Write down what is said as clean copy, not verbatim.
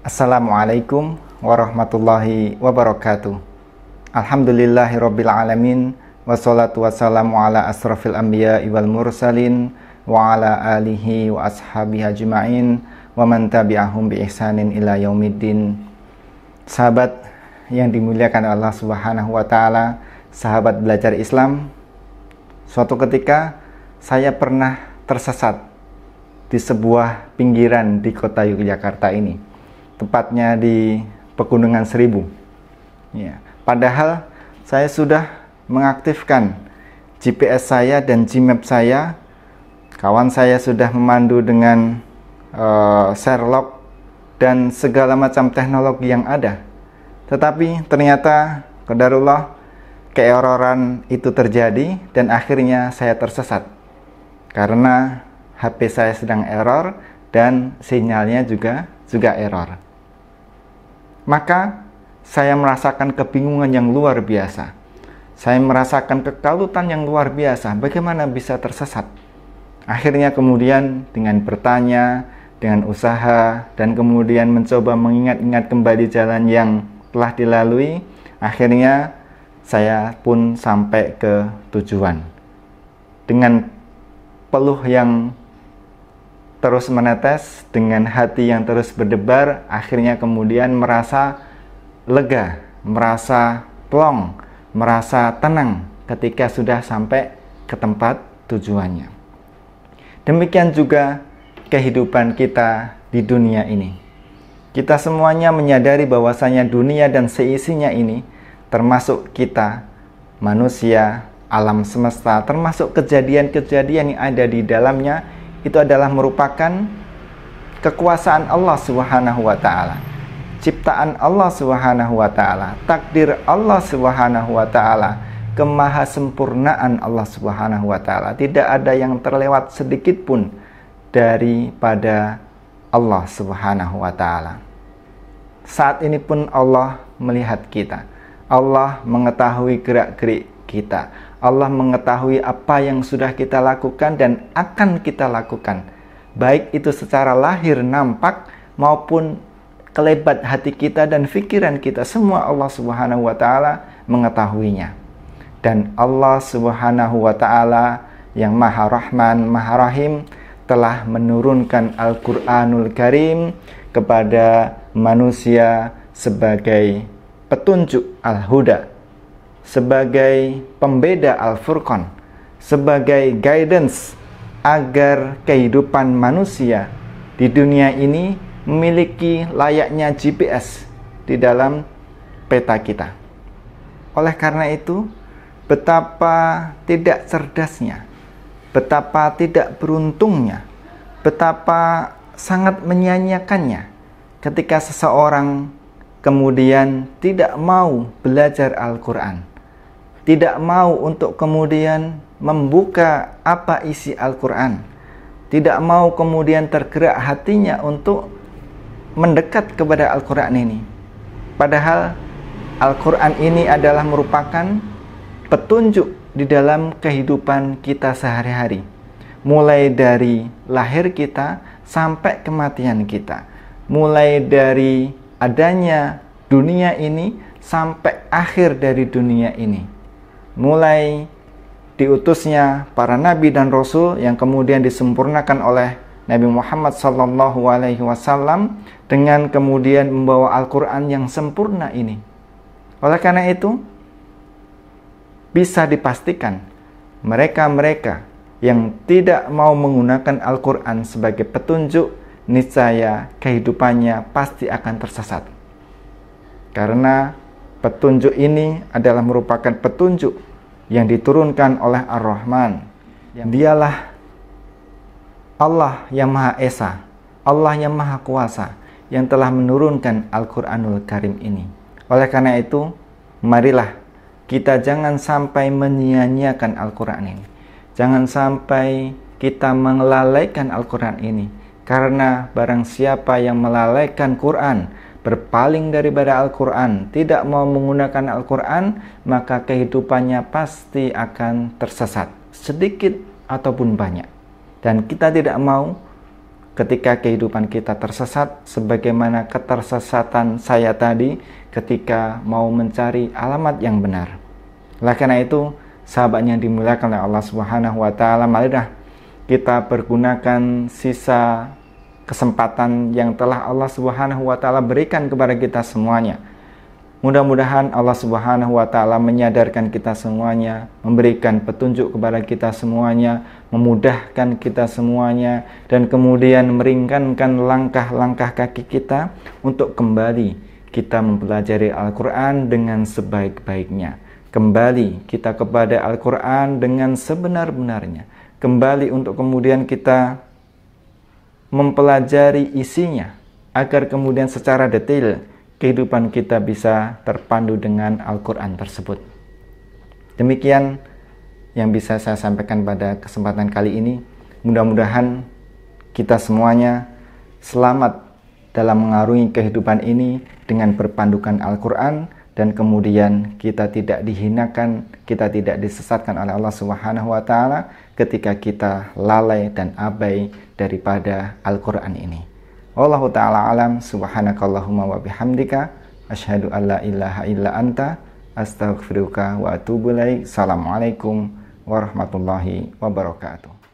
Assalamualaikum warahmatullahi wabarakatuh. Alhamdulillahirabbil alamin wassalatu wassalamu ala asrafil anbiya'i wal mursalin wa ala alihi wa ashabihi ajma'in wa man tabi'ahum bi ihsanin ila yaumiddin. Sahabat yang dimuliakan Allah Subhanahu wa taala, sahabat belajar Islam, suatu ketika saya pernah tersesat di sebuah pinggiran di kota Yogyakarta ini, tepatnya di Pegunungan Seribu. Ya, padahal saya sudah mengaktifkan GPS saya dan Gmap saya. Kawan saya sudah memandu dengan Sherlock dan segala macam teknologi yang ada. Tetapi ternyata qadarullah keeroran itu terjadi dan akhirnya saya tersesat karena HP saya sedang error dan sinyalnya juga error. Maka saya merasakan kebingungan yang luar biasa. Saya merasakan kekalutan yang luar biasa. Bagaimana bisa tersesat? Akhirnya kemudian dengan bertanya, dengan usaha, dan kemudian mencoba mengingat-ingat kembali jalan yang telah dilalui, akhirnya saya pun sampai ke tujuan. Dengan peluh yang terus menetes, dengan hati yang terus berdebar, akhirnya kemudian merasa lega, merasa plong, merasa tenang ketika sudah sampai ke tempat tujuannya. Demikian juga kehidupan kita di dunia ini. Kita semuanya menyadari bahwasanya dunia dan seisinya ini, termasuk kita, manusia, alam semesta, termasuk kejadian-kejadian yang ada di dalamnya, itu adalah merupakan kekuasaan Allah Subhanahu wa taala. Ciptaan Allah Subhanahu wa taala, takdir Allah Subhanahu wa taala, kemahasempurnaan Allah Subhanahu wa taala. Tidak ada yang terlewat sedikit pun daripada Allah Subhanahu wa taala. Saat ini pun Allah melihat kita. Allah mengetahui gerak-gerik kita. Allah mengetahui apa yang sudah kita lakukan dan akan kita lakukan, baik itu secara lahir nampak maupun kelebat hati kita dan pikiran kita. Semua Allah Subhanahu wa taala mengetahuinya. Dan Allah Subhanahu wa taala yang Maha Rahman, Maha Rahim telah menurunkan Al-Qur'anul Karim kepada manusia sebagai petunjuk Al-Huda, sebagai pembeda Al-Furqan, sebagai guidance agar kehidupan manusia di dunia ini memiliki layaknya GPS di dalam peta kita. Oleh karena itu, betapa tidak cerdasnya, betapa tidak beruntungnya, betapa sangat menyia-nyiakannya ketika seseorang kemudian tidak mau belajar Al-Quran, tidak mau untuk kemudian membuka apa isi Al-Quran, tidak mau kemudian tergerak hatinya untuk mendekat kepada Al-Quran ini. Padahal Al-Quran ini adalah merupakan petunjuk di dalam kehidupan kita sehari-hari, mulai dari lahir kita sampai kematian kita, mulai dari adanya dunia ini sampai akhir dari dunia ini, mulai diutusnya para nabi dan rasul yang kemudian disempurnakan oleh Nabi Muhammad SAW dengan kemudian membawa Al-Quran yang sempurna ini. Oleh karena itu, bisa dipastikan mereka-mereka yang tidak mau menggunakan Al-Quran sebagai petunjuk, niscaya kehidupannya pasti akan tersesat. Karena petunjuk ini adalah merupakan petunjuk yang diturunkan oleh Ar-Rahman. Dialah Allah yang Maha Esa, Allah yang Maha Kuasa, yang telah menurunkan Al-Quranul Karim ini. Oleh karena itu, marilah kita jangan sampai menyia-nyiakan Al-Quran ini. Jangan sampai kita melalaikan Al-Quran ini. Karena barang siapa yang melalaikan Quran, berpaling daripada Al-Quran, tidak mau menggunakan Al-Quran, maka kehidupannya pasti akan tersesat, sedikit ataupun banyak. Dan kita tidak mau ketika kehidupan kita tersesat, sebagaimana ketersesatan saya tadi ketika mau mencari alamat yang benar. Oleh karena itu, sahabat yang dimuliakan oleh Allah Subhanahu wa taala, marilah kita pergunakan sisa kesempatan yang telah Allah Subhanahu wa taala berikan kepada kita semuanya. Mudah-mudahan Allah Subhanahu wa taala menyadarkan kita semuanya, memberikan petunjuk kepada kita semuanya, memudahkan kita semuanya, dan kemudian meringankan langkah-langkah kaki kita untuk kembali kita mempelajari Al-Quran dengan sebaik-baiknya. Kembali kita kepada Al-Quran dengan sebenar-benarnya. Kembali untuk kemudian kita mempelajari isinya, agar kemudian secara detail kehidupan kita bisa terpandu dengan Al-Quran tersebut. Demikian yang bisa saya sampaikan pada kesempatan kali ini. Mudah-mudahan kita semuanya selamat dalam mengarungi kehidupan ini dengan berpandukan Al-Quran, dan kemudian kita tidak dihinakan, kita tidak disesatkan oleh Allah Subhanahu wa taala ketika kita lalai dan abai daripada Al-Quran ini. Wallahu ta'ala alam. Subhanakallahumma wa bihamdika asyhadu an la ilaha illa anta astaghfiruka wa atubu ilaik. Assalamualaikum warahmatullahi wabarakatuh.